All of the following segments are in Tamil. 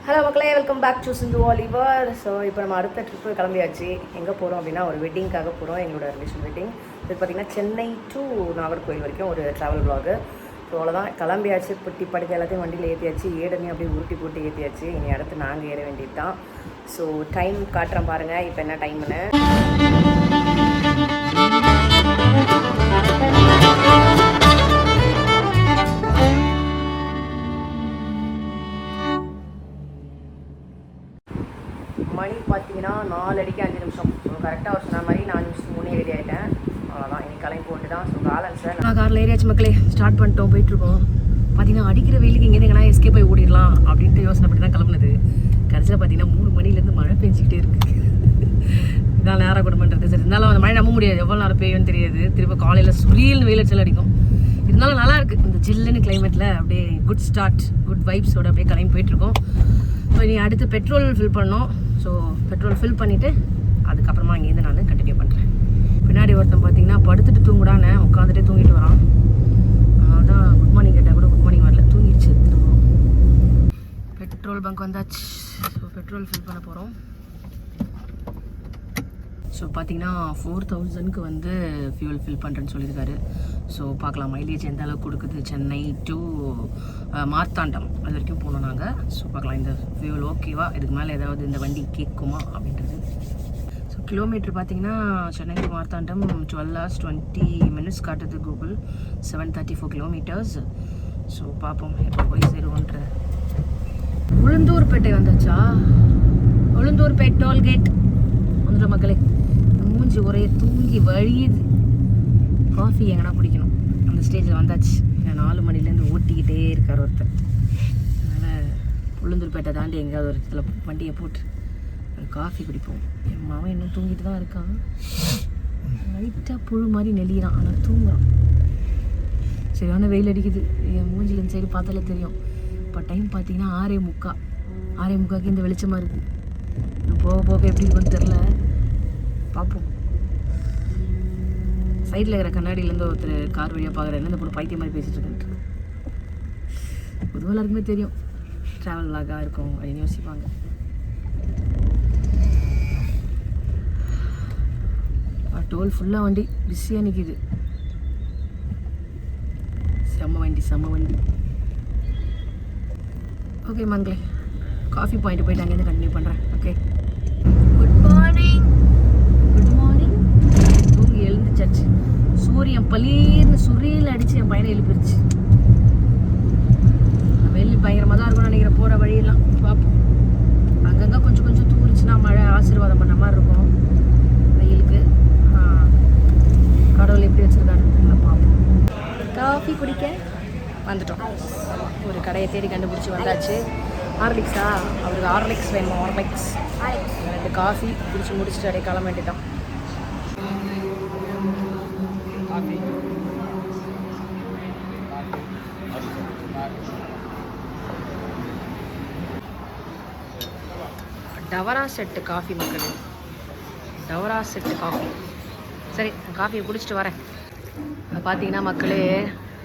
ஹலோ மக்களே, welcome back to Sindhu Oliver. So இப்போ நம்ம அடுத்த ட்ரிப்பு கிளம்பியாச்சு. எங்கே போகிறோம் அப்படின்னா ஒரு வெட்டிங்காக போகிறோம். எங்களோட ரிலேஷன் வெட்டிங். இது பார்த்திங்கன்னா சென்னை டு நாகர்கோவில் வரைக்கும் ஒரு ட்ராவல் வ்ளாகு. ஸோ அவ்வளோதான், கிளம்பியாச்சு. பெட்டி படுக்க எல்லாத்தையும் வண்டியில் ஏற்றியாச்சு. ஏடனே அப்படியே உருட்டி போட்டு ஏற்றியாச்சு. இனி அடுத்து நாங்கள் ஏற வேண்டியது தான். ஸோ டைம் காட்டுறேன் பாருங்கள், இப்போ என்ன டைம்னு. மணி பார்த்தீங்கன்னா 4:05. ஸோ கரெக்டாக ஒரு சொன்ன மாதிரி 4 நிமிஷத்துக்கு முன்னே ரெடி ஆகிட்டேன். அவ்வளோதான், இனி கிளம்பி போட்டு தான். ஸோ பேலன்ஸை நான் காரில் ஏறியாச்சு மக்களே. ஸ்டார்ட் பண்ணிட்டோம், போயிட்டுருக்கோம். பார்த்தீங்கன்னா அடிக்கிற வெயிலுக்கு இங்கே எங்கன்னா எஸ்கேப் போய் ஓடிடலாம் அப்படின்ட்டு யோசனை பண்ணி தான் கிளம்புனது. கடைசியில் பார்த்தீங்கன்னா 3 மணிலேருந்து மழை பெஞ்சிக்கிட்டே இருக்குது. இதான் நேரம் கூட பண்ணுறது. சரி, இருந்தாலும் அந்த மழை நம்ப முடியாது, எவ்வளோ நேரம் பெய்யும்னு தெரியாது. திரும்ப காலையில் சுரியல்னு வெயிலச்சல் அடிக்கும். இருந்தாலும் நல்லாயிருக்கு இந்த ஜில்லுன்னு கிளைமேட்டில். அப்படியே குட் ஸ்டார்ட், குட் வைப்ஸோடு அப்படியே கிளம்பி போயிட்டுருக்கோம். ஸோ இனி அடுத்து பெட்ரோல் ஃபில் பண்ணோம். ஸோ பெட்ரோல் ஃபில் பண்ணிவிட்டு அதுக்கப்புறமா இங்கேருந்து நான் கண்டினியூ பண்ணுறேன். பின்னாடி ஒருத்தன் பார்த்தீங்கன்னா படுத்துட்டு தூங்குடான்னு உட்காந்துட்டே தூங்கிட்டு வரான். அதனால தான் குட் மார்னிங் கேட்டால் கூட குட் மார்னிங் வரல, தூங்கிடுச்சு. திரும்பவும் பெட்ரோல் பங்க் வந்தாச்சு. ஸோ பெட்ரோல் ஃபில் பண்ண போகிறோம். ஸோ பார்த்தீங்கன்னா 4000க்கு வந்து ஃபியூல் ஃபில் பண்ணுறேன்னு சொல்லியிருக்காரு. ஸோ பார்க்கலாம் மைலேஜ் எந்த அளவுக்கு கொடுக்குது. சென்னை டு மார்த்தாண்டம் அது வரைக்கும் போகணும் நாங்கள். ஸோ பார்க்கலாம் இந்த ஃபியூல் ஓகேவா, இதுக்கு மேலே ஏதாவது இந்த வண்டி கேட்குமா அப்படின்றது. ஸோ கிலோமீட்டர் பார்த்தீங்கன்னா Chennai to Marthandam 12 hours 20 minutes காட்டுது கூகுள். 734 kilometers. ஸோ பார்ப்போம் எப்போ போய் சேருவோன்ற. உளுந்தூர்பேட்டை வந்தாச்சா? உளுந்தூர்பேட்டை டோல்கேட் வந்துடும் மக்களே. மூஞ்சி ஒரே தூங்கி வழியுது. காஃபி எங்கன்னா குடிக்கணும், அந்த ஸ்டேஜில் வந்தாச்சு. 4 மணிலேருந்து ஓட்டிக்கிட்டே இருக்கார் ஒருத்தர். அதனால் உளுந்தூர்பேட்டை தாண்டி எங்கேயாவது ஒரு இடத்துல வண்டியை போட்டு காஃபி குடிப்போம். என் மாவன் இன்னும் தூங்கிட்டு தான் இருக்கான். லைட்டாக புழு மாதிரி நெளிகிறான், ஆனால் தூங்குறான். சரியான வெயில் அடிக்குது. என் மூஞ்சில் இந்த சைடு பார்த்தாலே தெரியும். இப்போ டைம் பார்த்தீங்கன்னா 6:45. 6:45க்கு இந்த வெளிச்சமாக இருக்குது. போக போக எப்படி இருக்குன்னு தெரில, பார்ப்போம். சைடில் இருக்கிற கண்ணாடியிலேருந்து ஒருத்தர் கார் வழியாக பார்க்குறேன், இந்த பொண்ணு பைத்தியம் மாதிரி பேசிகிட்டு இருக்குன்ட்டு. பொதுவாக எல்லாருக்குமே தெரியும் ட்ராவல் வ்ளாகாக இருக்கும் அப்படின்னு யோசிப்பாங்க. டோல் ஃபுல்லாக வண்டி பிஸியாக நிற்கிது. செம்ம வண்டி. ஓகே மங்களே, காஃபி பாயிண்ட் போயிட்டு அங்கேருந்து கண்டினியூ பண்ணுறேன். Okay, good morning. தூங்கி எழுந்துச்சாச்சு. சூரியன் பலீர்னு சுரியில் அடித்து என் பையனை எழுப்பிடுச்சு. வெயில் பயங்கரமாக தான் இருக்கும்னு நினைக்கிறேன். போகிற வழியெல்லாம் பார்ப்போம். அங்கங்கே கொஞ்சம் தூரிச்சுன்னா மழை ஆசீர்வாதம் பண்ண மாதிரி இருக்கும் வெயிலுக்கு. கடவுள் எப்படி வச்சுருக்காருன்னு பார்ப்போம். காஃபி குடிக்க வந்துட்டோம். ஒரு கடையை தேடி கண்டுபிடிச்சி வந்தாச்சு. ஹார்லிக்ஸா? அவருக்கு ஹார்லிக்ஸ் வேணுமா? ஹார்லிக்ஸ் 2 காஃபி குடிச்சு முடிச்சுட்டு அப்படியே கிளம்ப வேண்டியதான். டவரா செட்டு காஃபி மக்கள், டவரா செட்டு காஃபி. சரி, காஃபியை குடிச்சிட்டு வரேன். பார்த்தீங்கன்னா மக்களே,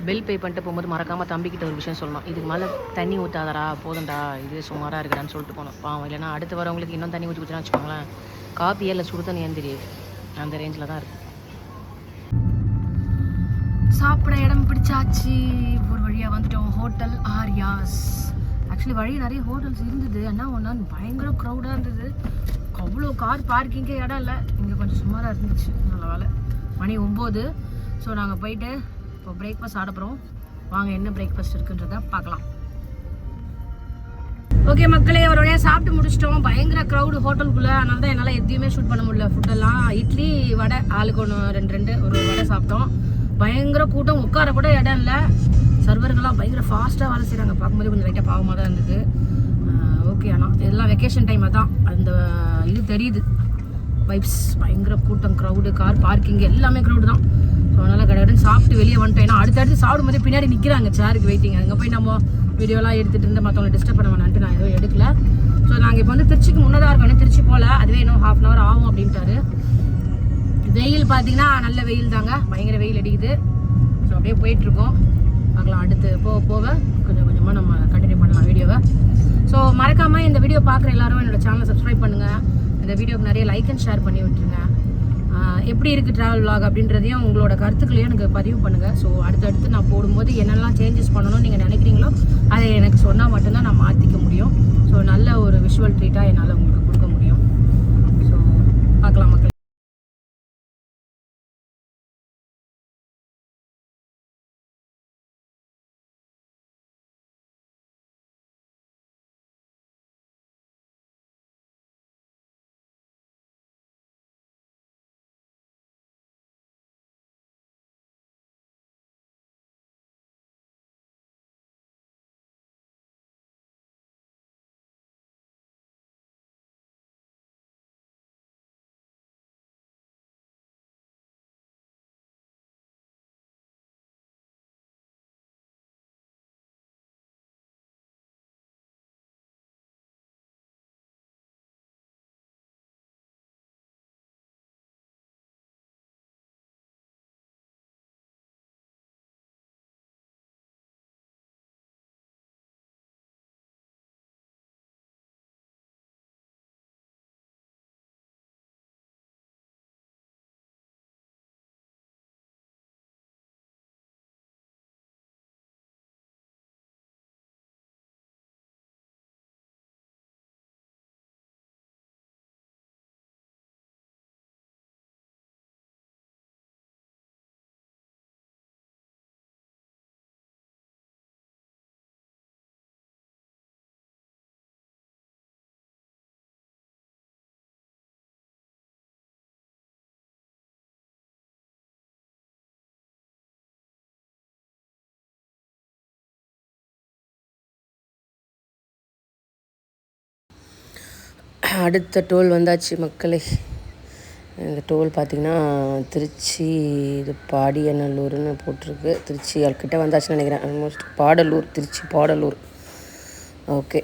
பில் பே பண்ணிட்டு போகும்போது மறக்காமல் தம்பிக்கிட்ட ஒரு விஷயம் சொல்லணும். இதுக்கு மேலே தண்ணி ஊற்றாதரா, போதும்டா, இது சுமாராக இருக்குடான்னு சொல்லிட்டு போனோம். பாவம், இல்லைனா அடுத்து வரவங்களுக்கு இன்னும் தண்ணி ஊற்றி ஊற்றினா வச்சுக்கோங்களேன், காஃபியே இல்லை சுடு தண்ணி ஏன் தெரியாது. அந்த ரேஞ்சில் தான் இருக்குது. சாப்பிட இடம் பிடிச்சாச்சு. ஒரு வழியாக வந்துட்டோம். Hotel Arya's. ஆக்சுவலி வழி நிறைய ஹோட்டல்ஸ் இருந்தது. ஆனால் ஒன்றா பயங்கர க்ரௌடாக இருந்தது. அவ்வளோ கார் பார்க்கிங்கே இடம் இல்லை. இங்கே கொஞ்சம் சுமாராக இருந்துச்சு. நல்ல வேலை. மணி 9. ஸோ நாங்கள் போயிட்டு இப்போ பிரேக்ஃபாஸ்ட் சாப்பிட போகிறோம். வாங்க என்ன பிரேக்ஃபாஸ்ட் இருக்குன்றதை பார்க்கலாம். ஓகே மக்களே, ஒரு வழியாக சாப்பிட்டு முடிச்சிட்டோம். பயங்கர க்ரௌடு ஹோட்டலுக்குள்ளே. அதனால தான் என்னால் எதையுமே ஷூட் பண்ண முடியல. ஃபுட்டெல்லாம் இட்லி வடை, ஆளுக்கு 2 ஒரு வடை சாப்பிட்டோம். பயங்கர கூட்டம், உட்கார கூட இடம் இல்லை. சர்வர்கள்லாம் பயங்கர ஃபாஸ்ட்டாக வேலை செய்கிறாங்க. பார்க்கும்போது கொஞ்சம் லைட்டாக பாவமாக தான் இருந்தது. ஓகே, ஆனால் எல்லாம் வெக்கேஷன் டைமாக தான் அந்த இது தெரியுது. வைப்ஸ் பயங்கர கூட்டம், க்ரௌடு, கார் பார்க்கிங் எல்லாமே க்ரௌடு தான். ஸோ அதனால் கடையிடம் சாப்பிட்டு வெளியே வந்துட்டோம். ஏன்னா அடுத்தடுத்து சாப்பிடும்போது பின்னாடி நிற்கிறாங்க சேருக்கு வெயிட்டிங். அங்கே போய் நம்ம வீடியோலாம் எடுத்துகிட்டு இருந்து மற்றவங்களை டிஸ்டர்ப் பண்ண வேணான்ட்டு நான் எதுவும் எடுக்கல. ஸோ நாங்கள் இப்போ வந்து திருச்சிக்கு முன்னதாக இருக்கோம். திருச்சி போல், அதுவே இன்னும் 1/2 hour ஆகும் அப்படின்ட்டாரு. வெயில் பார்த்தீங்கன்னா நல்ல வெயில் தாங்க, பயங்கர வெயில் அடிக்குது. ஸோ அப்படியே போயிட்டுருக்கோம். பார்க்கலாம் அடுத்து போக கொஞ்சம் கொஞ்சமாக நம்ம கண்டினியூ பண்ணலாம் வீடியோவை. ஸோ மறக்காமல் இந்த வீடியோ பார்க்குற எல்லாரும் என்னோட சேனலை சப்ஸ்கிரைப் பண்ணுங்கள். இந்த வீடியோக்கு நிறைய லைக் அண்ட் ஷேர் பண்ணி விட்டுருங்க. எப்படி இருக்குது ட்ராவல் vlog அப்படின்றதையும் உங்களோட கருத்துக்களையும் எனக்கு பதிவு பண்ணுங்கள். ஸோ அடுத்தடுத்து நான் போடும்போது என்னெல்லாம் சேஞ்சஸ் பண்ணணும்னு நீங்கள் நினைக்கிறீங்களோ அதை எனக்கு சொன்னால் மட்டும்தான் நான் மாற்றிக்க முடியும். ஸோ நல்ல ஒரு விஷுவல் ட்ரீட்டாக என்னால் உங்களுக்கு கொடுக்க முடியும். ஸோ பார்க்கலாம் மக்கள். அடுத்த டோல் வந்தாச்சு மக்களே. இந்த டோல் பார்த்திங்கன்னா திருச்சி இது பாடியநல்லூர்னு போட்டிருக்கு. திருச்சி கிட்ட வந்தாச்சுன்னு நினைக்கிறேன். Almost Padalur, Trichy Padalur. Okay.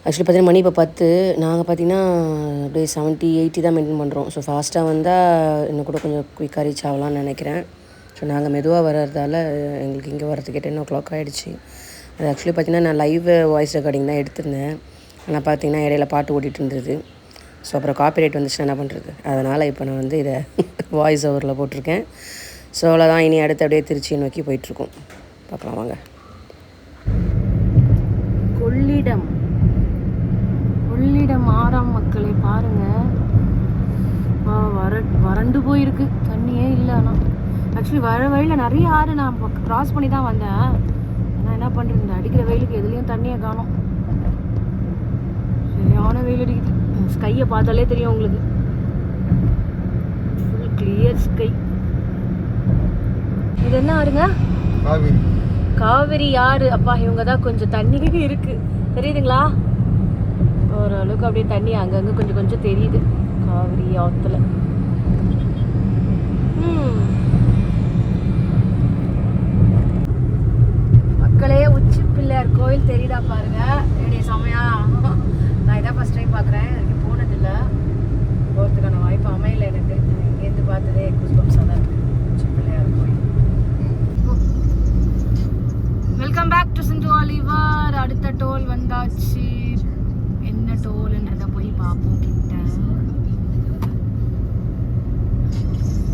Actually பார்த்திங்கன்னா மணி இப்போ 10. நாங்கள் பார்த்திங்கன்னா அப்படியே 70-80 தான் மெயின்டைன் பண்ணுறோம். ஸோ ஃபாஸ்ட்டாக வந்தால் இன்னும் கூட கொஞ்சம் குயிக்காக ரீச் ஆகலான்னு நினைக்கிறேன். ஸோ நாங்கள் மெதுவாக வர்றதால எங்களுக்கு இங்கே வரதுக்கே 10 o'clock ஆகிடுச்சு. அது ஆக்சுவலி பார்த்திங்கன்னா நான் லைவ் வாய்ஸ் ரெக்கார்டிங் தான் எடுத்திருந்தேன். ஆனால் பார்த்திங்கன்னா இடையில பாட்டு ஓட்டிகிட்டு இருந்தது. ஸோ அப்புறம் காப்பிரைட் வந்துச்சுன்னா என்ன பண்ணுறது? அதனால் இப்போ நான் வந்து இதை வாய்ஸ் ஓவரில் போட்டிருக்கேன். ஸோ அவ்வளோதான். இனி அடுத்து அப்படியே திருச்சியை நோக்கி போயிட்டுருக்கோம். பார்க்கலாம் வாங்க. கொள்ளிடம் ஆறாம் மக்களை பாருங்கள். வறண்டு போயிருக்கு, தண்ணியே இல்லை. ஆனால் ஆக்சுவலி வர வழியில் நிறைய ஆறு நான் க்ராஸ் பண்ணி தான் வந்தேன். ஆனால் என்ன பண்ணுறது, இந்த அடிக்கிற வெயிலுக்கு எதுலேயும் தண்ணியை காணோம். சரியான வெயில் அடிக்குது. ஸ்கையை பார்த்தாலே தெரியும் உங்களுக்கு. Full clear sky. இது என்ன ஆறுங்க? காவிரி ஆறு. அப்பா இவங்க தான் கொஞ்சம் தண்ணி இருக்கு, தெரியுதுங்களா? ஓரளவுக்கு அப்படியே தண்ணி அங்கங்கே கொஞ்சம் கொஞ்சம் தெரியுது காவிரி ஆத்துல. மக்களே, உச்சி பிள்ளையார் கோயில் தெரியுதா பாருங்க. என்னுடைய சமயா நான் இதான் ஃபர்ஸ்ட் டைம் பார்க்குறேன். எனக்கு போனதில்லை, போகிறதுக்கான வாய்ப்பு அமையல எனக்கு. இங்கேருந்து பார்த்ததே குஸ்பம்ஸாக தான் இருக்குது. Uchi Pillayar Kovil. Welcome back to Sindhu Oliver. அடுத்த டோல் வந்தாச்சு. என்ன டோல்ன்றதை போய் பார்ப்போம் கிட்ட.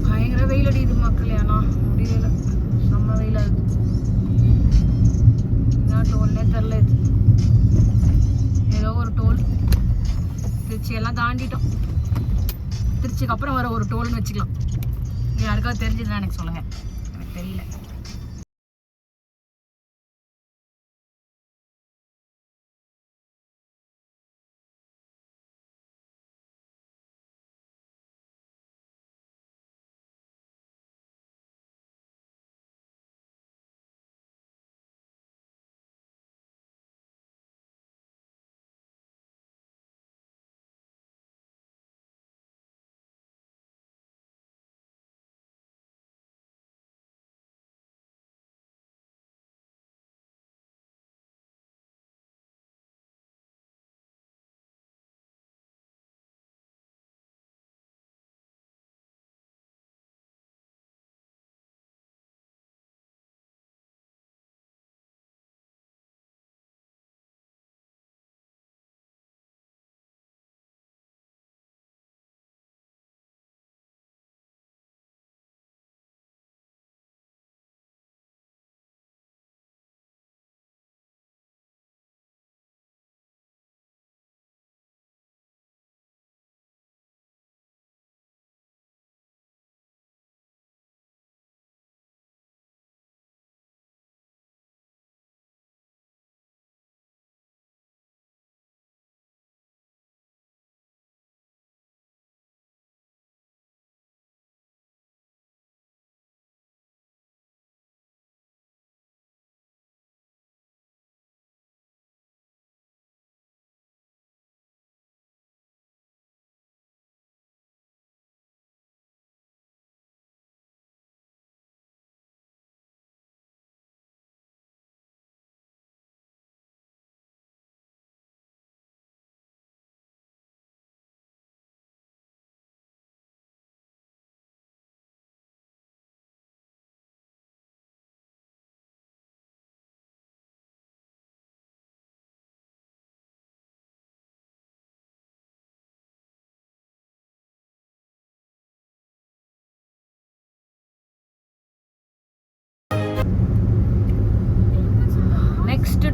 பயங்கர வெயில் அடிக்குது மக்களே. ஆனால் முடியல, செம்ம வெயில் ஆகுது. என்ன டோல்னே தெரில. இது ஏதோ ஒரு டோல். திருச்சியெல்லாம் தாண்டிட்டோம். திருச்சிக்கு அப்புறம் வர ஒரு டோல்னு வச்சுக்கலாம். யாருக்காவது தெரிஞ்சதுன்னா எனக்கு சொல்லுங்கள், எனக்கு தெரியல.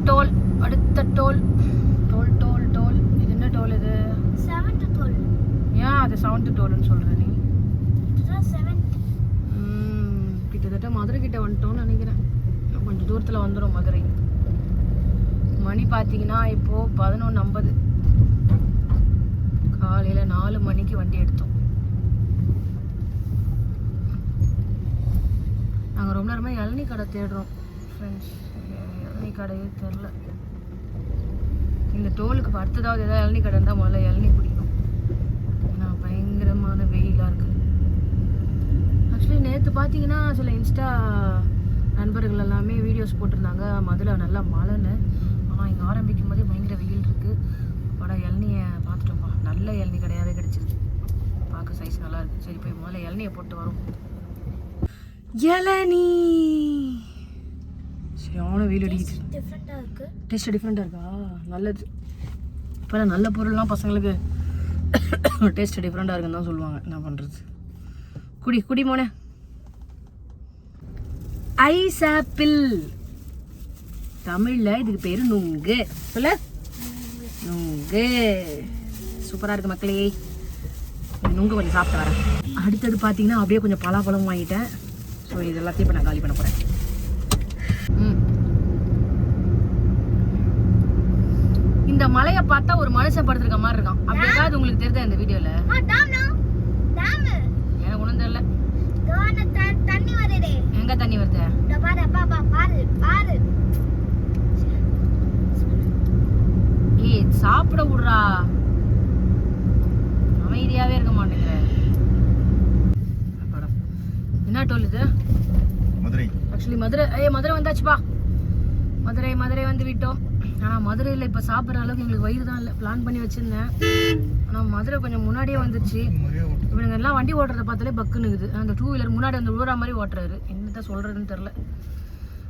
டோல். அடுத்த டோல். Toll toll toll. இது என்ன டோல் இது? 7th toll. ஏன் அது 7th டோல்னு சொல்ற நீ? இதுதான் 7th. கிட்டத்தட்ட மதுரை கிட்ட வந்துட்டோம்னு நினைக்கிறேன். கொஞ்சம் தூரத்தில் வந்துடும் மதுரை. மணி பார்த்தீங்கன்னா இப்போது 11:50. காலையில் 4 மணிக்கு வண்டி எடுத்தோம். நாங்கள் ரொம்ப நேரமாக இளநீ கடை தேடுறோம் ஃப்ரெண்ட்ஸ். இளநீ கடையே தெரில. இந்த டோலுக்கு அடுத்ததாவது ஏதாவது இளநீ கடை இருந்தால் முதல்ல இளநீ பிடிக்கும். ஏன்னா பயங்கரமான வெயிலாக இருக்குது. ஆக்சுவலி நேற்று பார்த்தீங்கன்னா சில இன்ஸ்டா நண்பர்கள் எல்லாமே வீடியோஸ் போட்டிருந்தாங்க மதுரை நல்லா மழைன்னு. ஆனால் இங்கே ஆரம்பிக்கும் போதே பயங்கர வெயில் இருக்குது. படம் இளநியை பார்த்துட்டோம்ப்பா. நல்ல இளநீ கிடையாவே கிடச்சிருக்கு. பார்க்க சைஸ் நல்லா இருக்குது. சரி போய் முதல்ல இளநியை போட்டு வரும். இளநீ சரியான வெயில் அடிக்குது. டிஃப்ரெண்ட்டாக இருக்குது. டேஸ்ட் டிஃப்ரெண்ட்டாக இருக்கா? நல்லது. இப்போ நல்ல பொருள்லாம் பசங்களுக்கு டேஸ்ட் டிஃப்ரெண்ட்டாக இருக்குன்னு தான் சொல்லுவாங்க. என்ன பண்ணுறது? குடி குடி மோனே. Ice apple. தமிழில் இதுக்கு பேர் நுங்கு. சொல்ல நுங்கு. சூப்பராக இருக்குது மக்களே. நுங்கு கொஞ்சம் சாப்பிட்டு வரேன். அடுத்தது பார்த்தீங்கன்னா அப்படியே கொஞ்சம் பலாப்பழம் வாங்கிட்டேன். ஸோ இது எல்லாத்தையும் இப்போ நான் காலி பண்ண போகிறேன். இந்த மலையை பார்த்தா ஒரு மனுஷன் படுத்துருக்க மாதிரி இருக்கான். அப்படி ஏதாவது உங்களுக்கு தெரியுதா இந்த வீடியோவில்? எனக்கு ஒன்றும் தெரியல. தண்ணி வருதே. எங்க தண்ணி வருது? பாரு பாரு பாரு பாரு. ஏய் சாப்பிட விடுறா. அமைதியாவே இருக்க மாட்டேங்கிற. என்ன டோல் இது? மதுரை. ஆக்சுவலி மதுரை. மதுரை வந்தாச்சுப்பா. மதுரை வந்து விட்டோம். ஆனால் மதுரையில் இப்போ சாப்பிட்ற அளவுக்கு எங்களுக்கு வயிறு தான் இல்லை. பிளான் பண்ணி வச்சுருந்தேன். ஆனால் மதுரை கொஞ்சம் முன்னாடியே வந்துருச்சு. இவனுங்க எல்லாம் வண்டி ஓட்டுறத பார்த்தாலே பக்குனுக்குது. அந்த 2 வீலர் முன்னாடி வந்து ஊரா மாதிரி ஓட்டுறாரு. என்னதான் சொல்கிறதுன்னு தெரில.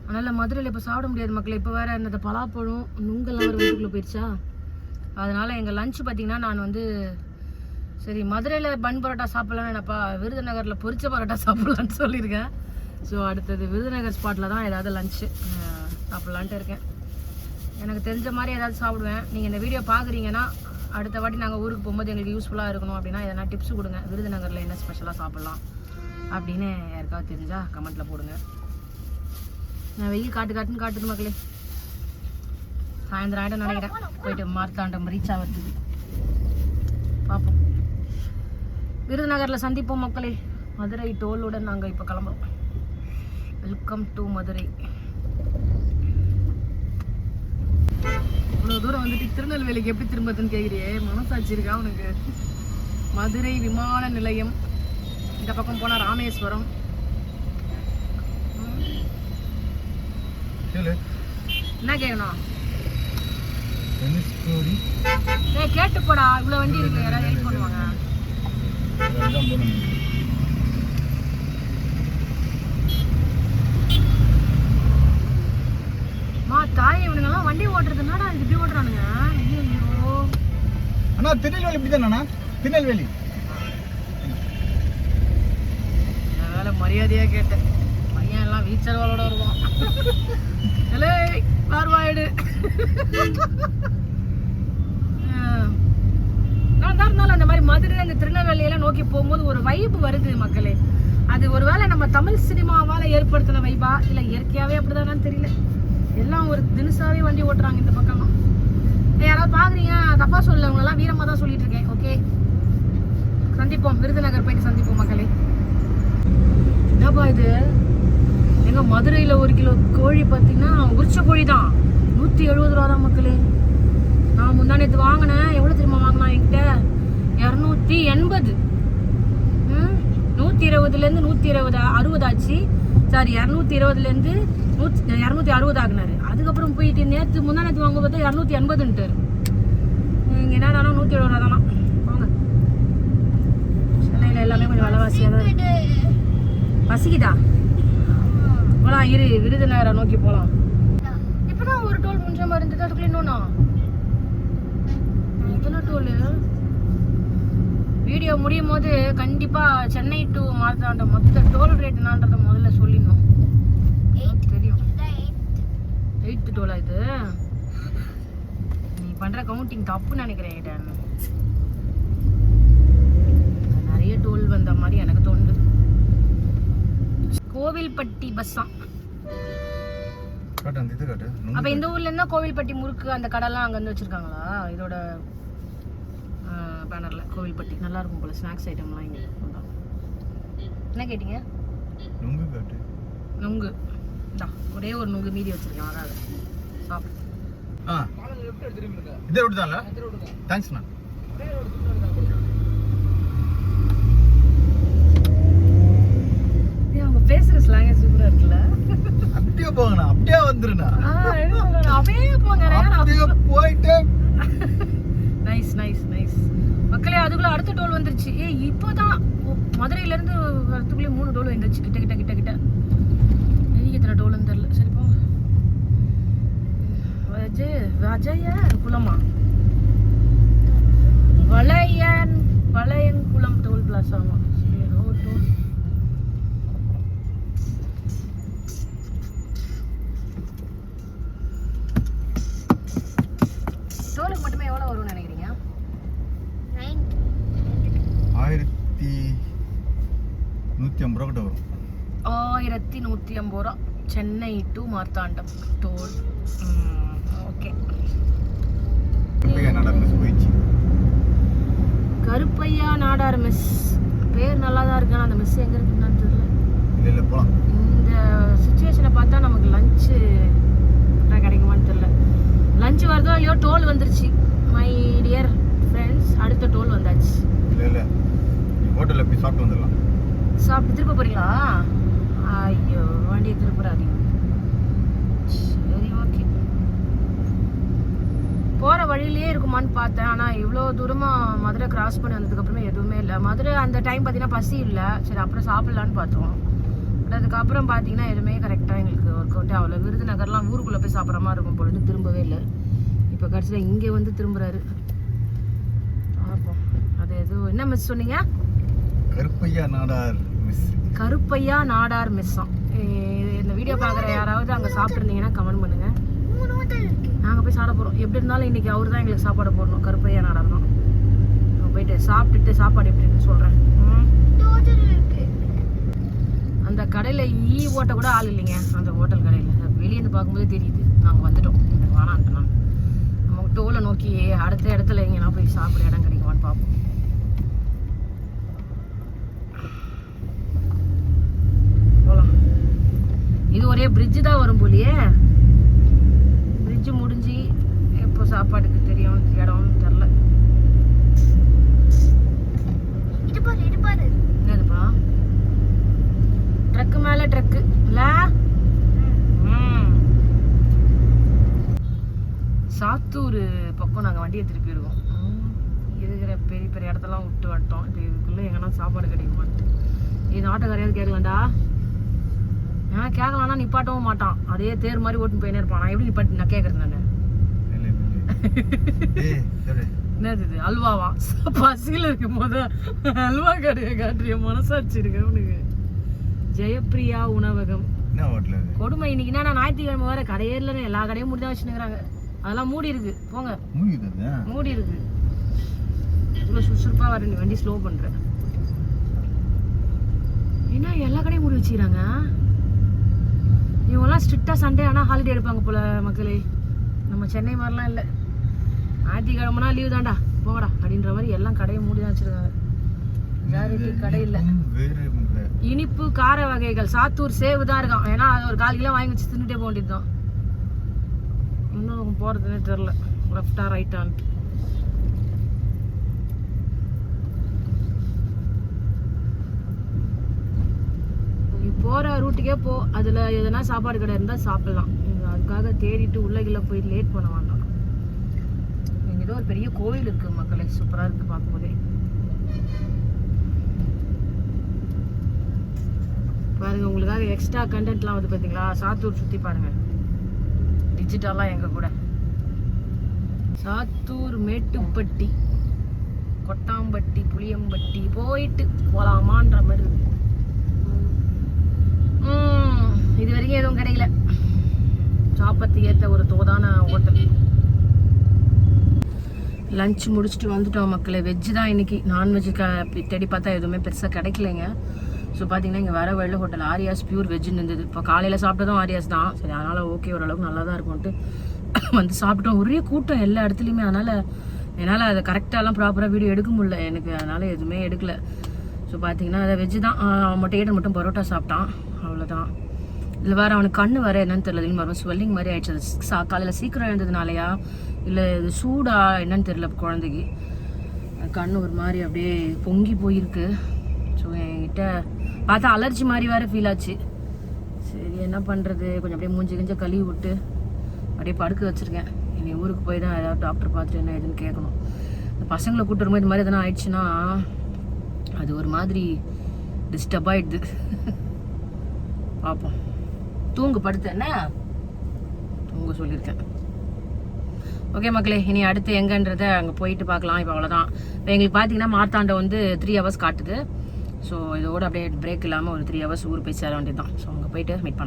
அதனால் மதுரையில் இப்போ சாப்பிட முடியாது மக்களே. இப்போ வேறு இந்த பலாப்பழம் நுங்கெல்லாம் வேறு வீட்டுக்குள்ளே போயிடுச்சா. அதனால் எங்கள் லஞ்சு பார்த்திங்கன்னா நான் வந்து சரி மதுரையில் பன் பரோட்டா சாப்பிட்லான்னு என்னப்பா விருதுநகரில் பொரிச்ச பரோட்டா சாப்பிட்லான்னு சொல்லியிருக்கேன். ஸோ அடுத்தது விருதுநகர் ஸ்பாட்டில் தான் ஏதாவது லஞ்சு சாப்பிட்லான்ட்டு இருக்கேன். எனக்கு தெரிஞ்ச மாதிரி ஏதாவது சாப்பிடுவேன். நீங்கள் இந்த வீடியோ பார்க்குறீங்கன்னா அடுத்த வாட்டி நாங்கள் ஊருக்கு போகும்போது எங்களுக்கு யூஸ்ஃபுல்லாக இருக்கணும் அப்படின்னா எதனா டிப்ஸ் கொடுங்க. விருதுநகரில் என்ன ஸ்பெஷலாக சாப்பிட்லாம் அப்படின்னு யாருக்காவது தெரிஞ்சால் கமெண்ட்டில் போடுங்க. நான் வெயில் காட்டுன்னு காட்டுது மக்களே. சாயந்தரம் ஆகிட்ட நினைக்கிறேன். போயிட்டு மார்த்தாண்டம் ரீச் ஆகிறதுக்கு பார்ப்போம். விருதுநகரில் சந்திப்போம் மக்களே. மதுரை டோலுடன் நாங்கள் இப்போ கிளம்புறோம். Welcome to Madurai. இவ்வளோ தூரம் வந்துட்டு திருநெல்வேலிக்கு எப்படி திரும்பதுன்னு கேட்குறியே? மனசாட்சி இருக்கா உனக்கு? மதுரை விமான நிலையம். இந்த பக்கம் போனால் ராமேஸ்வரம். என்ன கேட்கணும்? கேட்டு போடா. இவ்வளோ வண்டி இருக்கு. யாராவது ஹெல்ப் பண்ணுவாங்க? தாய் இவனுங்கெல்லாம் வண்டி ஓட்டுறதுனால இப்படி ஓட்டுறானுங்க. ஐயோ அண்ணா திருநெல்வேலி இப்படிதானா? திருநெல்வேலி வேலை மரியாதையா கேட்டேன். பையன் எல்லாம் வீச்சர்வாளோட வருவான். பார்வாயிடு. நான் தான் இருந்தாலும் அந்த மாதிரி மதுரை அந்த திருநெல்வேலியெல்லாம் நோக்கி போகும்போது ஒரு வைப்பு வருது மக்களே. அது ஒருவேளை நம்ம தமிழ் சினிமாவால் ஏற்படுத்தின வைப்பா இல்லை இயற்கையாகவே அப்படிதானான்னு தெரியல. எல்லாம் ஒரு தினசாவே வண்டி ஓட்டுறாங்க இந்த பக்கம்லாம். யாராவது பார்க்குறீங்க தப்பா சொல்ல. உங்களெல்லாம் வீரமாக தான் சொல்லிட்டு இருக்கேன். ஓகே சந்திப்போம். விருதுநகர் போயிட்டு சந்திப்போம் மக்களே. என்னப்பா இது? எங்க மதுரையில் 1 கிலோ கோழி பார்த்தீங்கன்னா உரிச்ச கோழி தான் 170 ரூபா தான் மக்களே. நான் முந்தா நேற்று வாங்கினேன். எவ்வளோ தெரியுமா வாங்கினா என்கிட்ட? 280. 120லேருந்து 160 ஆச்சு. சாரி 220லேருந்து 260 ஆகினாரு. அதுக்கப்புறம் போயிட்டு நேற்று முந்தா நேற்று வாங்க பார்த்தா 280ன்ட்டாரு. இங்கே என்னடா 170 ரூபா தானா? வாங்க. சென்னையில் எல்லாமே கொஞ்சம் விலைவாசியாக தான் இருக்கு. பசிக்குதா? போகலாம் இரு. விருதுநகரை நோக்கி போகலாம். இப்போதான் ஒரு டோல் முடிஞ்ச மாதிரி இருந்தது. அதுக்குள்ள இன்னொன்னா எத்தனை டோல்? வீடியோ முடியும் போது கண்டிப்பாக சென்னை டு மார்த்தாண்டம் மொத்த டோல் ரேட் என்னான்றதை முதல்ல சொல்லிடணும். தெரியும். 8th டோலா இது? பண்ற கவுண்டிங் தப்புன்னு நினைக்கிறேன். நிறைய டோல் வந்த மாதிரி எனக்கு தோணுது. கோவில்பட்டி பஸ்ஸா? காட்டு அந்த இது காட்டு. அப்ப இந்த ஊர்ல இருந்தா கோவில்பட்டி முறுக்கு அந்த கடைலாம் அங்க வந்து வச்சிருக்காங்களா? இதோட பேனர்ல கோவில்பட்டி நல்லா இருக்கும் போல. ஸ்நாக்ஸ் ஐட்டம்லாம் இங்க உண்டா? என்ன கேட்டீங்க? நுங்கு காட்டு. நுங்கு ஒரே ஒரு நுங்கு மீதி வச்சிருக்கேன். அதாவது சாப்பிடு. இதே ரோடு தான்ல? தேங்க்ஸ்ண்ணா. அவங்க பேசுற ஸ்லாங்கே சூப்பரா இருக்குல்ல. அப்படியே போங்கண்ணா, அப்படியே வந்துருண்ணா. அப்படியே போங்க. அப்படியே போயிட்டு. நைஸ் நைஸ் நைஸ் மக்களே. அதுக்குள்ள அடுத்த டோல் வந்துருச்சு. இப்போதான் மதுரையில இருந்து வரதுக்குள்ளே 3 டோல் வந்துருச்சு. கிட்ட கிட்ட கிட்ட கிட்ட எத்தனை டோல்னு தெரியல. சரி போ. வஜய குளமா? வளையங்குளம் டோல் பிளாசாமா? டோல் டோலுக்கு மட்டுமே எவ்வளவு வரும்னு நினைக்கிறீங்க? 1150 ரூபா கிட்ட வரும். 1150 ரூபா. Chennai to Marthandam toll. Okay. Karuppaiya Nadar mess பேர் நல்லா தான் இருக்கு. அந்த மெஸ் எங்க இருக்குன்னு தெரியல. இல்ல போலாம். இந்த சிச்சுவேஷனை பார்த்தா நமக்கு லஞ்சு கிடைக்குமான்னு தெரியல. லஞ்சு வருதோ இல்லையோ டோல் வந்துருச்சு. மை டியர் ஃப்ரெண்ட்ஸ், அடுத்த டோல் வந்தாச்சு. இல்ல ஹோட்டல்ல போய் சாப்பிட்டு வந்துடலாம். சாப்பிட்டு திருப்ப போறீங்களா? ஐயோ, வண்டியை திருப்புறாதீங்க. சரி ஓகே. போற வழியிலேயே இருக்குமான்னு பார்த்தேன். ஆனா இவ்வளோ தூரமா மதுரை கிராஸ் பண்ணி வந்ததுக்கு அப்புறமே எதுவுமே இல்லை. மதுரை அந்த டைம் பார்த்தீங்கன்னா பசி இல்லை. சரி அப்புறம் சாப்பிடலான்னு பார்த்தோம். பட் அதுக்கப்புறம் பார்த்தீங்கன்னா எதுவுமே கரெக்டாக எங்களுக்கு ஒர்க் அவுட் ஆகல. விருதுநகர்லாம் ஊருக்குள்ளே போய் சாப்பிட்ற மாதிரி இருக்கும் பொழுது திரும்பவே இல்லை. இப்போ கடைசியில் இங்கே வந்து திரும்புறாரு. பார்ப்போம். அது எதுவும் என்ன மிஸ் சொன்னீங்க? கருப்பையா நாடார் மிஸ். கருப்பையா நாடார் மிஸ்ஸாம். இந்த வீடியோ பார்க்குற யாராவது அங்கே சாப்பிட்ருந்தீங்கன்னா கமெண்ட் பண்ணுங்க. நாங்கள் போய் சாப்பிட போகிறோம். எப்படி இருந்தாலும் இன்னைக்கு அவர் தான் எங்களுக்கு சாப்பாடு போடணும். கருப்பையா நாடார் தான். நான் போயிட்டு சாப்பிட்டுட்டு சாப்பாடு எப்படின்னு சொல்கிறேன். அந்த கடையில் ஓட்ட கூட ஆள் இல்லைங்க. அந்த ஹோட்டல் கடையில் வெளியேருந்து பார்க்கும்போது தெரியுது. நாங்கள் வந்துட்டோம். எனக்கு வேணான்ட்டு நான் நம்ம டோலை நோக்கி அடுத்த இடத்துல எங்கன்னா போய் சாப்பிட இடம் கிடைக்குமான்னு பார்ப்போம். போகலாம். இது ஒரே பிரிட்ஜு தான் வரும் போலியே. பிரிட்ஜு முடிஞ்சு எப்போ சாப்பாடுக்கு தெரியும் இடம்னு தெரில. என்னதுப்பா? ட்ரக்கு மேலே ட்ரக்கு இல்லை? சாத்தூர் பக்கம் நாங்கள் வண்டியை திருப்பி இருக்கோம். இருக்கிற பெரிய பெரிய இடத்தெல்லாம் விட்டு வந்துட்டோம். இப்போ இதுக்குள்ளே எங்கன்னா சாப்பாடு கிடைக்குமான்னு இது ஆட்டோக்காரையாவது கேட்கலாம்டா. ஏன்னா கேட்கலான்னா நிப்பாட்டவும் மாட்டான். அதே தேர் மாதிரி ஓட்டுன்னு போயினே இருப்பான். நான் எப்படி நிப்பாட்டி நான் கேட்குறேன். நான் என்னது இது அல்வாவா? பசியில் இருக்கும் போது அல்வா கடையை காட்டுறிய மனசாட்சி இருக்கு உனக்கு? ஜெயப்பிரியா உணவகம் கொடுமை. இன்னைக்கு நான் ஞாயிற்றுக்கிழமை வேற கடையில எல்லா கடையும் மூடி தான் வச்சுருக்கிறாங்க. அதெல்லாம் மூடி இருக்கு. போங்க, மூடி இருக்கு. இவ்வளோ சுறுசுறுப்பாக வர நீ வண்டி ஸ்லோ பண்ற. ஏன்னா எல்லா கடையும் மூடி வச்சுக்கிறாங்க. இவங்கெல்லாம் ஸ்ட்ரிக்டாக சண்டே ஆனால் ஹாலிடே எடுப்பாங்க போல மக்களே. நம்ம சென்னை மாதிரிலாம் இல்லை. ஞாயிற்றுக்கிழமைனா லீவு தான்டா போங்கடா அப்படின்ற மாதிரி எல்லாம் கடையை மூடி தான் வச்சுருக்காங்க. மெஜாரிட்டி கடை இல்லை. இனிப்பு கார வகைகள் சாத்தூர் சேவு தான் இருக்கான். ஏன்னா அது ஒரு 1/4 கிலோ வாங்கி வச்சு தின்னுட்டே போக வேண்டியது தான். இன்னும் போகிறதுனே தெரில லெஃப்டா ரைட்டான்னு. நீ போகிற ரூட்டுக்கே போ. அதில் எதனா சாப்பாடு கடை இருந்தால் சாப்பிடலாம். அதுக்காக தேடிட்டு உள்ள கீழே போய் லேட் பண்ண வேண்டாம். இங்கே ஏதோ ஒரு பெரிய கோவில் இருக்குது மக்களே. சூப்பராக இருக்குது பார்க்கும்போதே. பாருங்க, உங்களுக்காக எக்ஸ்ட்ரா கண்டென்ட்லாம் வந்து பார்த்தீங்களா? சாத்தூர் சுற்றி பாருங்க டிஜிட்டலாக. எங்கள் கூட சாத்தூர், மேட்டுப்பட்டி, கொட்டாம்பட்டி, புளியம்பட்டி போயிட்டு போகலாமான்ற மாதிரி இருக்கு. இது வரைக்கும் எதுவும் கிடைக்கல சாப்பாத்துக்கு ஏற்ற ஒரு தோதான ஹோட்டல். லஞ்ச் முடிச்சுட்டு வந்துட்டோம் மக்களே. வெஜ்ஜு தான் இன்றைக்கி. நான்வெஜ்ஜு தேடி பார்த்தா எதுவுமே பெருசாக கிடைக்கலைங்க. ஸோ பார்த்தீங்கன்னா இங்கே வர வழியில் ஹோட்டல் ஆரியாஸ் பியூர் வெஜ்ஜுன்னு இருந்தது. இப்போ காலையில் சாப்பிட்டதும் ஆரியாஸ் தான். சரி, அதனால் ஓகே, ஓரளவுக்கு நல்லா தான் இருக்கும்ன்ட்டு வந்து சாப்பிட்டோம். ஒரே கூட்டம் எல்லா இடத்துலையுமே. அதனால் என்னால் அதை கரெக்டாலாம் ப்ராப்பராக வீடியோ எடுக்க முடியல எனக்கு. அதனால் எதுவுமே எடுக்கல. ஸோ பார்த்தீங்கன்னா அதை வெஜ்ஜு தான். மட்டும் பரோட்டா சாப்பிட்டான், அவ்வளோதான். இதில் வேறு அவனுக்கு கண்ணு வர என்னன்னு தெரியல, திடீர்னு வரும் ஸ்வெல்லிங் மாதிரி ஆயிடுச்சு. காலையில் சீக்கிரம் எழுந்ததுனாலயா இல்லை இது சூடா என்னன்னு தெரியல குழந்தைக்கு. கண்ணு ஒரு மாதிரி அப்படியே பொங்கி போயிருக்கு. ஸோ என்கிட்ட பார்த்தா அலர்ஜி மாதிரி வேறு ஃபீல் ஆச்சு. சரி என்ன பண்ணுறது, கொஞ்சம் அப்படியே மூஞ்சி கிஞ்ச கழுவி விட்டு அப்படியே படுக்க வச்சுருக்கேன். இனி ஊருக்கு போய் தான் ஏதாவது டாக்டர் பார்த்துட்டு என்ன ஏதுன்னு கேட்கணும். இந்த பசங்களை கூப்பிட்டு வரும்போது இது மாதிரி எதனா ஆயிடுச்சுன்னா அது ஒரு மாதிரி டிஸ்டர்ப் ஆகிடுது. பார்ப்போம். தூங்கு, படுத்த என்ன தூங்க சொல்லியிருக்கேன். ஓகே மக்களே, இனி அடுத்து எங்கன்றதை அங்கே போயிட்டு பார்க்கலாம். இப்போ அவ்வளோதான். இப்போ எங்களுக்கு பார்த்தீங்கன்னா மார்த்தாண்டை வந்து 3 ஹவர்ஸ் காட்டுது. ஸோ இதோட அப்படியே பிரேக் இல்லாமல் ஒரு 3 ஹவர்ஸ் ஊர் போய் சேர வேண்டியது தான். ஸோ அங்கே போயிட்டு மீட் பண்ணலாம்.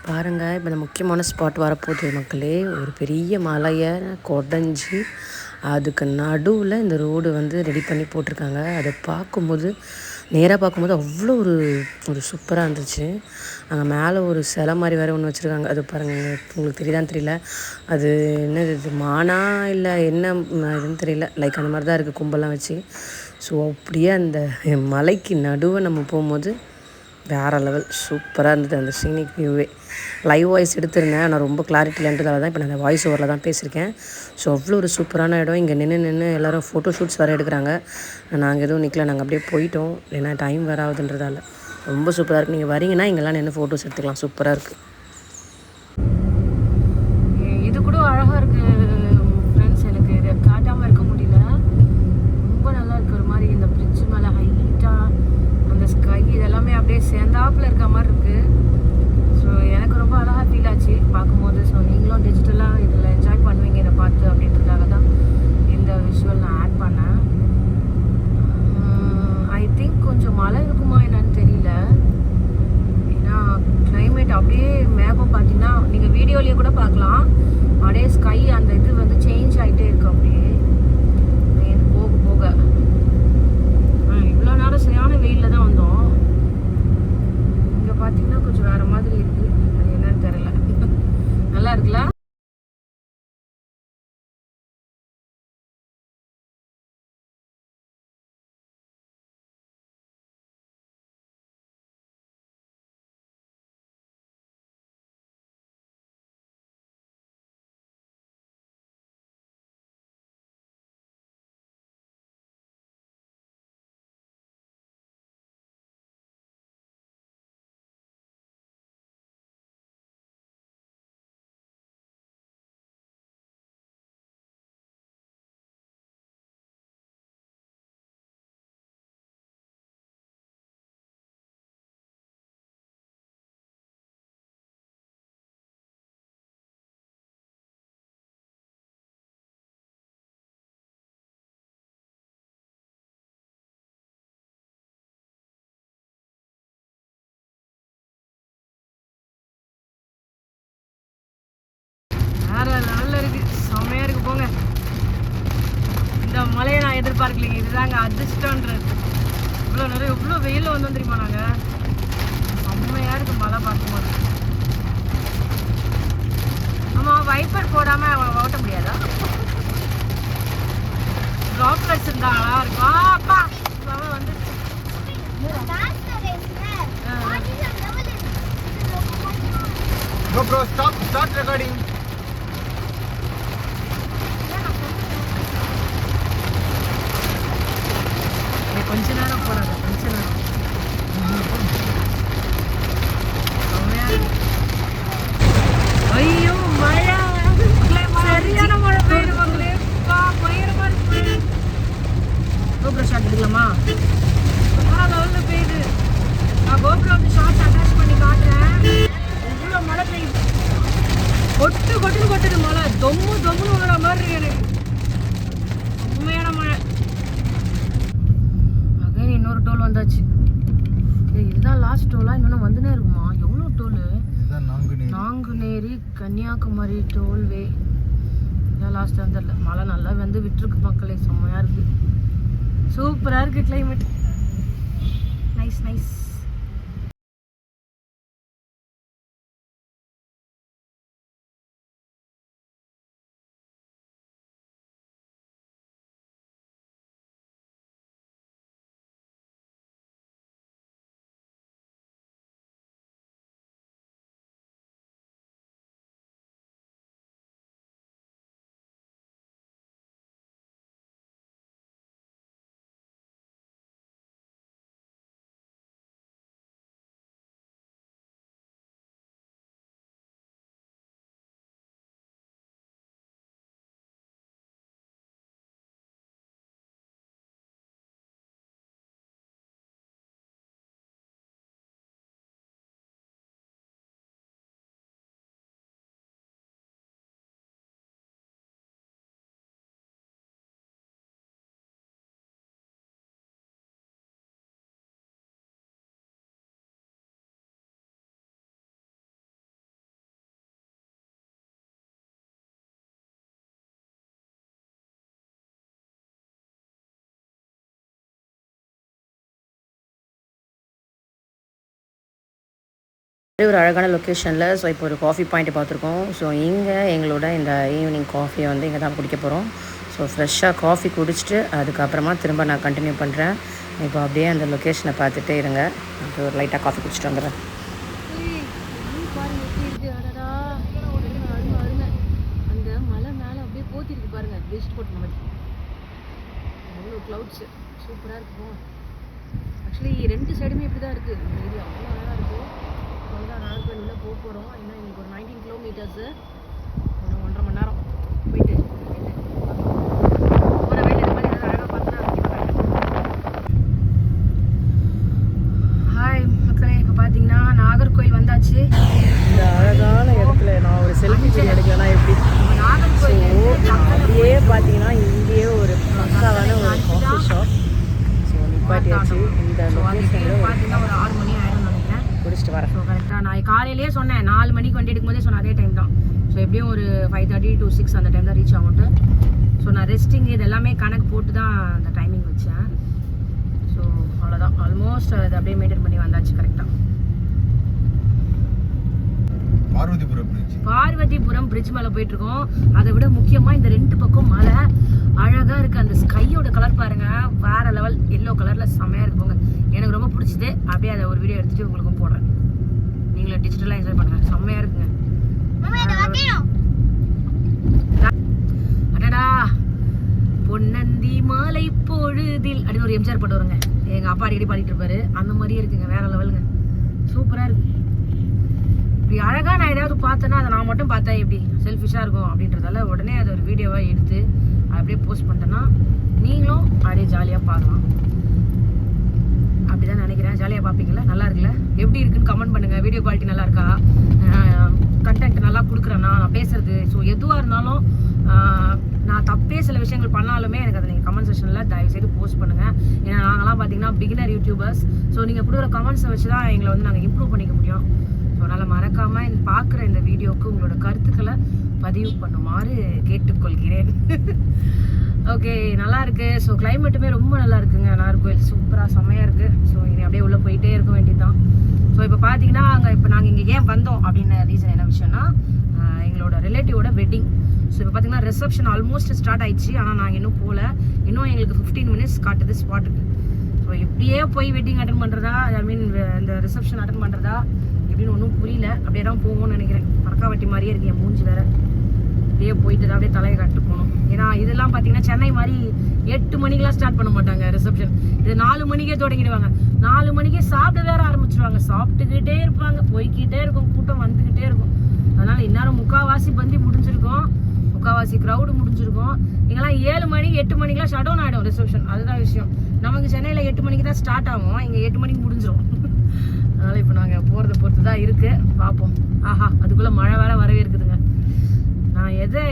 பாருங்கள், இப்போ இந்த முக்கியமான ஸ்பாட் வரப்போகுது மக்களே. ஒரு பெரிய மலையை கொடைஞ்சி அதுக்கு நடுவில் இந்த ரோடு வந்து ரெடி பண்ணி போட்டிருக்காங்க. அதை பார்க்கும்போது நேராக பார்க்கும்போது அவ்வளோ ஒரு ஒரு சூப்பராக இருந்துச்சு. அங்கே மேலே ஒரு சிலை மாதிரி வேறு ஒன்று வச்சுருக்காங்க. அது பாருங்கள், உங்களுக்கு தெரியுதான்னு தெரியல. அது என்னது, இது மானா இல்லை என்ன இதுன்னு தெரியல. லைக் அந்த மாதிரி தான் இருக்குது, கும்பலாம் வச்சு. ஸோ அப்படியே அந்த மலைக்கு நடுவை நம்ம போகும்போது வேறு லெவல் சூப்பராக இருந்தது அந்த சீனிக் வியூவே. லைவ் வாய்ஸ் எடுத்திருந்தேன், ஆனால் ரொம்ப கிளாரிட்டி இல்லைன்றதால தான் இப்போ நான் அந்த வாய்ஸ் ஓவரில் தான் பேசியிருக்கேன். ஸோ அவ்வளோ ஒரு சூப்பரான இடம். இங்கே நின்று எல்லோரும் ஃபோட்டோ ஷூட்ஸ் வேறு எடுக்கிறாங்க. நாங்கள் எதுவும் நிற்கல, நாங்கள் அப்படியே போயிட்டோம். ஏன்னா டைம் வேறு ஆகுதுன்றதால. ரொம்ப சூப்பராக இருக்குது. நீங்கள் வரீங்கன்னா இங்கெல்லாம் நின்று ஃபோட்டோஸ் எடுத்துக்கலாம், சூப்பராக இருக்குது. இது கூட அழகாக இருக்குது ஃப்ரெண்ட்ஸ். எனக்கு இதை காட்டாமல் இருக்க முடியல. ரொம்ப நல்லா இருக்குது. ஒரு மாதிரி இந்த பிரிட்ஜ் மேலே ஹைட்டாக அந்த ஸ்கை இதெல்லாமே அப்படியே சேர்ந்தாப்பில் இருக்க மாதிரி இருக்குது. ஸோ எனக்கு ரொம்ப அழகாக ஃபீல் ஆச்சு பார்க்கும்போது. ஸோ நீங்களும் டிஜிட்டலாக இதில் என்ஜாய் பண்ணுவீங்க இதை பார்த்து அப்படின்றதுக்காக தான் இந்த விஷுவல் நான் ஆட் பண்ணேன். ஐ திங்க் கொஞ்சம் மழை இருக்குமா என்னன்னு தெரியல. ஏன்னா கிளைமேட் அப்படியே மேகம் பார்த்தீங்கன்னா நீங்கள் வீடியோலேயே கூட பார்க்கலாம். அப்படியே ஸ்கை அந்த இது வந்து சேஞ்ச் ஆகிட்டே இருக்கு அப்படியே போக போக. இவ்வளோ நேரம் சரியான வெயிலில் தான் வந்தோம். இங்கே பார்த்தீங்கன்னா கொஞ்சம் வேறு மாதிரி இருக்குது. அது என்னன்னு தெரியல. நல்லா இருக்குல்ல. வேறு லெவலில் இருக்குது, செம்மையாக இருக்குது. போங்க, இந்த மலையை நான் எதிர்பார்க்கலைங்க. இதுதாங்க அதிர்ஷ்டன்றது. இவ்வளோ நிறைய இவ்வளோ வெயிலில் வந்தோம் தெரியுமா நாங்கள். செம்மையாக இருக்குது மழை பார்க்கும்போது. ஆமாம், வைப்பர் போடாமல் ஓட்ட முடியாதா? ட்ராப்லெட்ஸ் இருந்தால் நல்லா இருக்கும். அப்பா வந்து No bro, start recording. கொஞ்ச நேரம் போடாது, கொஞ்ச நேரம். ஐயோ மழை, சரியான மழை பெய்யுது. பயங்கரமா இருக்கு. கோப்ரோ ஷாட் எடுக்கலாமா? லெவலில் பெய்யுது. நான் கோப்ரோ வந்து ஷார்ட்ஸ் அட்டாச் பண்ணி காட்டுறேன். இவ்வளோ மழை பெய்யுது. கொட்டுன்னு கொட்டுது மழை. தொம்முன்னு வர மாதிரி இருக்கு எனக்கு. உண்மையான மழை. அகைன் இன்னொரு டோல் வந்தாச்சு. இதுதான் லாஸ்ட் டோலா? இன்னொன்று வந்துனே இருக்குமா? எவ்வளோ டோலு? நாங்குநேரி கன்னியாகுமரி டோல்வே. இதான் லாஸ்ட் வந்துடல. மழை நல்லா வந்து விட்டுருக்கு மக்களே. செம்மையாக இருக்குது, சூப்பராக இருக்குது கிளைமேட். நைஸ். ஒரு அழகான லொக்கேஷனில். ஸோ இப்போ ஒரு காஃபி பாயிண்ட் பார்த்துருக்கோம். ஸோ இங்கே எங்களோட இந்த ஈவினிங் காஃபியை வந்து இங்கே தான் குடிக்க போகிறோம். ஸோ ஃப்ரெஷ்ஷாக காஃபி குடிச்சிட்டு அதுக்கப்புறமா திரும்ப நான் கண்டினியூ பண்ணுறேன். இப்போ அப்படியே அந்த லொக்கேஷனை பார்த்துட்டே இருங்க. இப்போ ஒரு லைட்டாக காஃபி குடிச்சிட்டு வந்துடுறேன். அந்த மலை மேலே அப்படியே போத்திருக்கு பாருங்க, வேஸ்ட் போட்டு மாதிரி அவ்வளோ க்ளவுட்ஸு சூப்பராக இருக்கும். ஆக்சுவலி 2 சைடுமே இப்படி தான் இருக்குது. இந்த ஏரியா அவ்வளோ அழகாக இருக்குது. அவ்வளோதான் நாகர்கோவில் உள்ளே போக போகிறோம். இன்னும் எங்களுக்கு ஒரு 19 கிலோமீட்டர்ஸு, 1.5 மணி நேரம் போயிட்டு போகிற வேலை இந்த மாதிரி ஏதாவது அழகாக பார்த்தோன்னா. ஹாய் மக்களே, இப்போ பார்த்தீங்கன்னா நாகர்கோவில் வந்தாச்சு. இந்த அழகான இடத்துல நான் ஒரு செல்ஃபி எடுக்கலன்னா எப்படி? நாகர்கோவில் அப்படியே பார்த்தீங்கன்னா இங்கேயே ஒரு பக்காவான ஒரு காஃபி ஷாப். ஸோ நிப்பாட்டியாச்சு. இந்த லொக்கேஷனில் பார்த்தீங்கன்னா ஒரு 6 மணி ஆயிடும் நினைக்கிறேன். குடிச்சிட்டு வரேன். ஸோ கரெக்டாக நான் காலையிலேயே சொன்னேன் 4 மணிக்கு வண்டி எடுக்கும்போதே சொன்னேன் அதே டைம் தான். ஸோ எப்படியும் ஒரு 5:30 to 6 அந்த டைம் தான் ரீச் ஆகும்ட்டு. ஸோ நான் ரெஸ்டிங் இது எல்லாமே கணக்கு போட்டு தான் அந்த டைமிங் வச்சேன். ஸோ அவ்வளோதான், ஆல்மோஸ்ட் அது அப்படியே மெயின்டைன் பண்ணி வந்தாச்சு கரெக்டாக. பார்வதிபுரம் பிரிட்ஜ் மேலே போயிட்டு இருக்கோம். அதை விட முக்கியமாக இந்த 2 பக்கம் மலை அழகாக இருக்குது. அந்த ஸ்கையோட கலர் பாருங்க, வேற லெவல் எல்லோ கலரில் செம்மையாக இருக்கு போங்க. எனக்கு ரொம்ப பிடிச்சது. அப்படியே அதை ஒரு வீடியோ எடுத்துட்டு உங்களுக்கும் போடுறேன். நீங்களும் டிஜிட்டலாக என்ஜாய் பண்ணுங்க, செம்மையாக இருக்குங்க. அடடா பொன்னந்தி மாலை பொழுதில் அப்படின்னு ஒரு எம்ஜிஆர் பாட்டு வருங்க. எங்கள் அப்பா அடிக்கடி பாடிட்டு இருப்பாரு. அந்த மாதிரியே இருக்குங்க, வேற லெவலுங்க, சூப்பராக இருக்கு. இப்படி அழகாக நான் ஏதாவது பார்த்தேன்னா அதை நான் மட்டும் பார்த்தா எப்படி செல்ஃபிஷாக இருக்கும் அப்படின்றதால உடனே அதை ஒரு வீடியோவாக எடுத்து அப்படியே போஸ்ட் பண்ணிட்டேன்னா நீங்களும் அப்படியே ஜாலியாக பார்க்கலாம். அப்படி தான் நினைக்கிறேன். ஜாலியாக பார்ப்பீங்களா? நல்லா இருக்குல்ல? எப்படி இருக்குன்னு கமெண்ட் பண்ணுங்கள். வீடியோ குவாலிட்டி நல்லா இருக்கா, கண்டென்ட் நல்லா கொடுக்குறேன்னா நான் பேசுறது. ஸோ எதுவாக இருந்தாலும் நான் தப்பே சில விஷயங்கள் பண்ணாலுமே எனக்கு அதை நீங்கள் கமெண்ட் செக்ஷனில் தயவுசெய்து போஸ்ட் பண்ணுங்கள். ஏன்னா நாங்களாம் பார்த்தீங்கன்னா பிகினர் யூடியூபர்ஸ். ஸோ நீங்கள் கொடுக்குற கமெண்ட்ஸை வச்சு தான் எங்களை வந்து நாங்கள் இம்ப்ரூவ் பண்ணிக்க முடியும். ஸோ அதனால் மறக்காமல் பார்க்குற இந்த வீடியோவுக்கு உங்களோட கருத்துக்களை பதிவு பண்ணுமாறு கேட்டுக்கொள்கிறேன். ஓகே, நல்லா இருக்குது. ஸோ கிளைமேட்டுமே ரொம்ப நல்லா இருக்குங்க. நாகர்கோவில் சூப்பராக செம்மையாக இருக்குது. ஸோ இனி அப்படியே உள்ளே போயிட்டே இருக்க வேண்டியதுதான். ஸோ இப்போ பார்த்தீங்கன்னா இப்போ நாங்கள் இங்கே ஏன் வந்தோம் அப்படின்னு ரீசன் என்ன விஷயம்னா எங்களோட ரிலேட்டிவோட வெட்டிங். ஸோ இப்போ பார்த்தீங்கன்னா ரிசப்ஷன் ஆல்மோஸ்ட் ஸ்டார்ட் ஆயிடுச்சு. ஆனால் நாங்கள் இன்னும் போகல. இன்னும் எங்களுக்கு 15 மினிட்ஸ் காட்டுது ஸ்பாட்டுக்கு. ஸோ இப்படியே போய் வெட்டிங் அட்டன் பண்ணுறதா, ஐ மீன் இந்த ரிசப்ஷன் அட்டன் பண்ணுறதா எப்படின்னு ஒன்றும் புரியல. அப்படியே தான் போவோம்னு நினைக்கிறேன். பறக்காவட்டி மாதிரியே இருக்கு என் மூஞ்சி வேறு. அப்படியே போயிட்டு தான் அப்படியே தலையை கட்டு போகணும். ஏன்னா இதெல்லாம் பார்த்தீங்கன்னா சென்னை மாதிரி 8 மணிக்கெலாம் ஸ்டார்ட் பண்ண மாட்டாங்க ரிசப்ஷன். இது 4 மணிக்கே தொடங்கிடுவாங்க. 4 மணிக்கே சாப்பிட வேற ஆரம்பிச்சிருவாங்க. சாப்பிட்டுக்கிட்டே இருப்பாங்க, போய்கிட்டே இருக்கும், கூட்டம் வந்துக்கிட்டே இருக்கும். அதனால் இந்நேரம் முக்கால்வாசி பந்தி முடிஞ்சிருக்கும், முக்கால்வாசி க்ரௌடு முடிஞ்சிருக்கும். இங்கெல்லாம் 7 மணி 8 மணிக்கெலாம் ஷட் டவுன் ஆகிடும் ரிசப்ஷன். அதுதான் விஷயம். நமக்கு சென்னையில் 8 மணிக்கு தான் ஸ்டார்ட் ஆகும், இங்கே 8 மணிக்கு முடிஞ்சிடும். அதனால் இப்போ நாங்கள் போகிறத பொறுத்து தான் இருக்குது, பார்ப்போம். ஆஹா, அதுக்குள்ளே மழை வேற வரவே இருக்குதுங்க. நான் எதை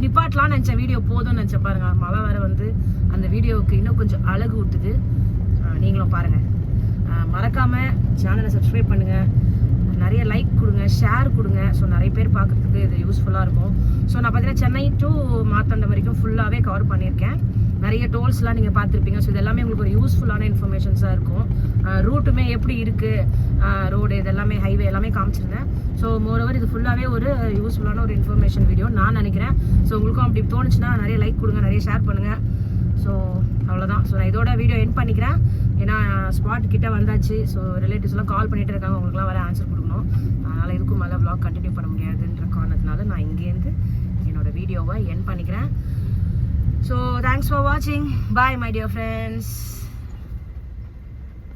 நிப்பாட்டலான்னு நினச்சேன், வீடியோ போதும்னு நினச்சேன் பாருங்க. மழை வேற வந்து அந்த வீடியோவுக்கு இன்னும் கொஞ்சம் அழகு விட்டுது. நீங்களும் பாருங்கள். மறக்காமல் சேனலை சப்ஸ்கிரைப் பண்ணுங்கள், நிறைய லைக் கொடுங்க, ஷேர் கொடுங்க. ஸோ நிறைய பேர் பார்க்குறதுக்கு இது யூஸ்ஃபுல்லாக இருக்கும். ஸோ நான் பார்த்தீங்கன்னா சென்னை டு மார்த்தாண்டம் வரைக்கும் ஃபுல்லாகவே கவர் பண்ணியிருக்கேன். நிறைய டோல்ஸ்லாம் நீங்கள் பார்த்துருப்பீங்க. ஸோ இது எல்லாமே உங்களுக்கு ஒரு யூஸ்ஃபுல்லான இன்ஃபர்மேஷன்ஸாக இருக்கும். ரூட்டுமே எப்படி இருக்குது, ரோடு இதெல்லாமே, ஹைவே எல்லாமே காமிச்சிருந்தேன். ஸோ மோரோவர் இது ஃபுல்லாகவே ஒரு யூஸ்ஃபுல்லான ஒரு இன்ஃபர்மேஷன் வீடியோ நான் நினைக்கிறேன். ஸோ உங்களுக்கும் அப்படி தோணுச்சுன்னா நிறைய லைக் கொடுங்க, நிறைய ஷேர் பண்ணுங்கள். ஸோ அவ்வளோதான். ஸோ நான் இதோட வீடியோ எண்ட் பண்ணிக்கிறேன். ஏன்னா ஸ்பாட் கிட்டே வந்தாச்சு. ஸோ ரிலேட்டிவ்ஸ்லாம் கால் பண்ணிகிட்டு இருக்காங்க, உங்களுக்குலாம் வர ஆன்சர் கொடுக்கணும். அதனால் இதுக்கும் மேலே vlog கண்டினியூ பண்ண முடியாதுன்ற காரணத்தினால நான் இங்கேருந்து என்னோடய வீடியோவை எண்ட் பண்ணிக்கிறேன். So thanks for watching. Bye my dear friends.